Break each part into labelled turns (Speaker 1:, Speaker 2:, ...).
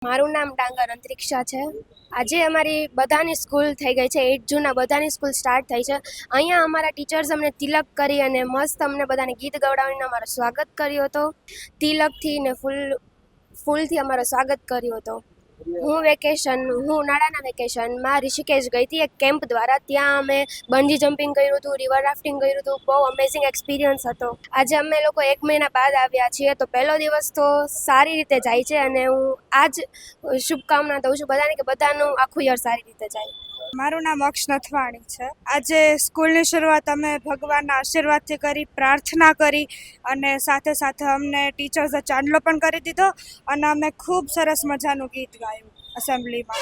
Speaker 1: મારું નામ ડાંગર અંતરિક્ષા છે. આજે અમારી બધાની સ્કૂલ થઈ ગઈ છે. 8 જૂનના બધાની સ્કૂલ સ્ટાર્ટ થઈ છે. અહીંયા અમારા ટીચર્સ અમને તિલક કરી અને મસ્ત અમને બધાને ગીત ગવડાવીને અમારો સ્વાગત કર્યો હતો. તિલકથી ને ફૂલથી અમારો સ્વાગત કર્યો હતો. હું ઉનાળાના વેકેશનમાં ઋષિકેશ ગઈ હતી એક કેમ્પ દ્વારા. ત્યાં અમે બંજી જમ્પિંગ કર્યું હતું, રિવર રાફ્ટિંગ કર્યું હતું. બહુ અમેઝિંગ એક્સપિરિયન્સ હતો. આજે અમે લોકો 1 મહિના બાદ આવ્યા છીએ, તો પહેલો દિવસ તો સારી રીતે જાય છે અને હું આજ શુભકામના દઉં છું બધાને કે બધાનું આખું યર સારી રીતે જાય.
Speaker 2: મારું નામ અક્ષ નથવાણી છે. આજે સ્કૂલની શરૂઆત અમે ભગવાનના આશીર્વાદથી કરી, પ્રાર્થના કરી અને સાથે સાથે અમને ટીચર્સે ચાંદલો પણ કરી દીધો અને અમે ખૂબ સરસ મજાનું ગીત ગાયું એસેમ્બલીમાં.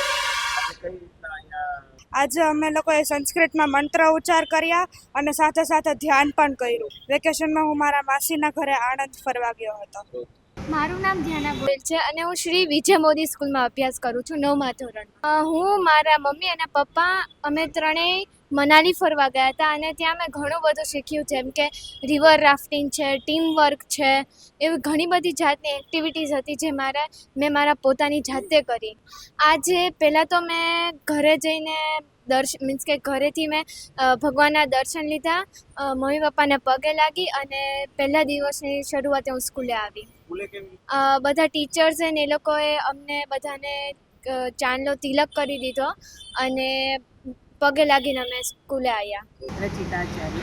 Speaker 2: આજે અમે લોકોએ સંસ્કૃતમાં મંત્ર ઉચ્ચાર કર્યા અને સાથે સાથે ધ્યાન પણ કર્યું. વેકેશનમાં હું મારા માસીના ઘરે આણંદ ફરવા ગયો હતો.
Speaker 3: મારું નામ ધ્યાના ગોયલ છે અને હું શ્રી વિજય મોદી સ્કૂલમાં અભ્યાસ કરું છું 9મા ધોરણ. હું, મારા મમ્મી અને પપ્પા અમે ત્રણેય મનાલી ફરવા ગયા હતા અને ત્યાં મેં ઘણું બધું શીખ્યું, જેમ કે રિવર રાફ્ટિંગ છે, ટીમ વર્ક છે, એવી ઘણી બધી જાતની એક્ટિવિટીઝ હતી જે મેં મારા પોતાની જાતે કરી. આજે પહેલાં તો મેં ઘરે જઈને ઘરેથી મેં ભગવાનના દર્શન લીધા, મમ્મી પપ્પાને પગે લાગી અને પહેલા દિવસની શરૂઆતે હું સ્કૂલે આવી. બધા ટીચર્સ ને એ લોકોએ અમને બધાને ચાંદલો તિલક કરી દીધો અને પગે લાગીને અમે સ્કૂલે આવ્યા.
Speaker 4: રચિતા આચાર્ય.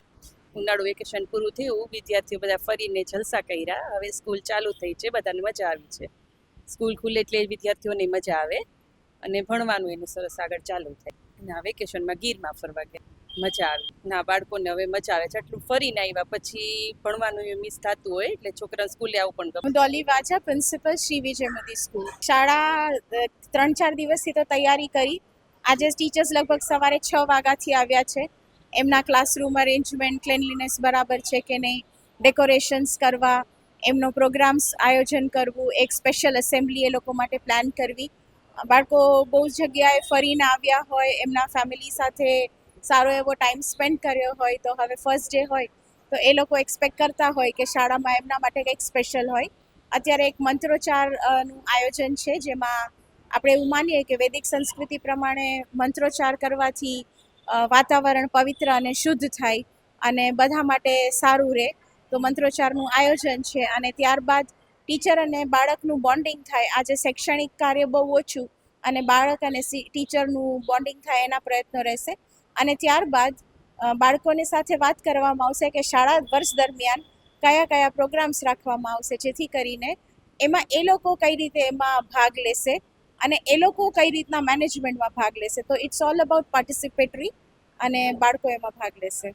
Speaker 4: ઉનાળુ વેકેશન પૂરું થયું, વિદ્યાર્થીઓ બધા ફરીને જલસા કર્યા. હવે સ્કૂલ ચાલુ થઈ છે, બધાને મજા આવી છે. સ્કૂલ ખુલે એટલે વિદ્યાર્થીઓને મજા આવે અને ભણવાનું એનું સરસ આગળ ચાલુ થાય. ના વેકેશનમાં ગીરમાં ફરવા ગયા, મજા આવી. ના બાળકોને હવે મજા આવે છે. આટલું ફરીને આવ્યા પછી ભણવાનું મિસ થતું હોય એટલે છોકરા સ્કૂલે આવું પણ ગમે.
Speaker 5: હું ડોલી વાજા, પ્રિન્સિપલ શ્રી વિજય મોદી સ્કૂલ. શાળા 3-4 દિવસથી તો તૈયારી કરી. આજે ટીચર્સ લગભગ સવારે 6 વાગ્યાથી આવ્યા છે. એમના ક્લાસરૂમ અરેન્જમેન્ટ, ક્લીનલીનેસ બરાબર છે કે નહીં, ડેકોરેશન્સ કરવા, એમનો પ્રોગ્રામ્સ આયોજન કરવું, એક સ્પેશિયલ એસેમ્બલી એ લોકો માટે પ્લાન કરવી. બાળકો બહુ જગ્યાએ ફરીને આવ્યા હોય, એમના ફેમિલી સાથે સારો એવો ટાઈમ સ્પેન્ડ કર્યો હોય, તો હવે ફર્સ્ટ ડે હોય તો એ લોકો એક્સપેક્ટ કરતા હોય કે શાળામાં એમના માટે કંઈક સ્પેશિયલ હોય. અત્યારે એક મંત્રોચ્ચારનું આયોજન છે, જેમાં આપણે એવું માનીએ કે વૈદિક સંસ્કૃતિ પ્રમાણે મંત્રોચ્ચાર કરવાથી વાતાવરણ પવિત્ર અને શુદ્ધ થાય અને બધા માટે સારું રહે. તો મંત્રોચ્ચારનું આયોજન છે અને ત્યારબાદ ટીચર અને બાળકનું બોન્ડિંગ થાય. આજે શૈક્ષણિક કાર્ય બહુ ઓછું અને બાળક અને ટીચરનું બોન્ડિંગ થાય એના પ્રયત્નો રહેશે. અને ત્યારબાદ બાળકોની સાથે વાત કરવામાં આવશે કે શાળા વર્ષ દરમિયાન કયા કયા પ્રોગ્રામ્સ રાખવામાં આવશે, જેથી કરીને એમાં એ લોકો કઈ રીતે એમાં ભાગ લેશે અને એ લોકો કઈ રીતના મેનેજમેન્ટમાં ભાગ લેશે. તો ઇટ્સ ઓલ અબાઉટ પાર્ટિસિપેટરી અને બાળકો એમાં ભાગ લેશે.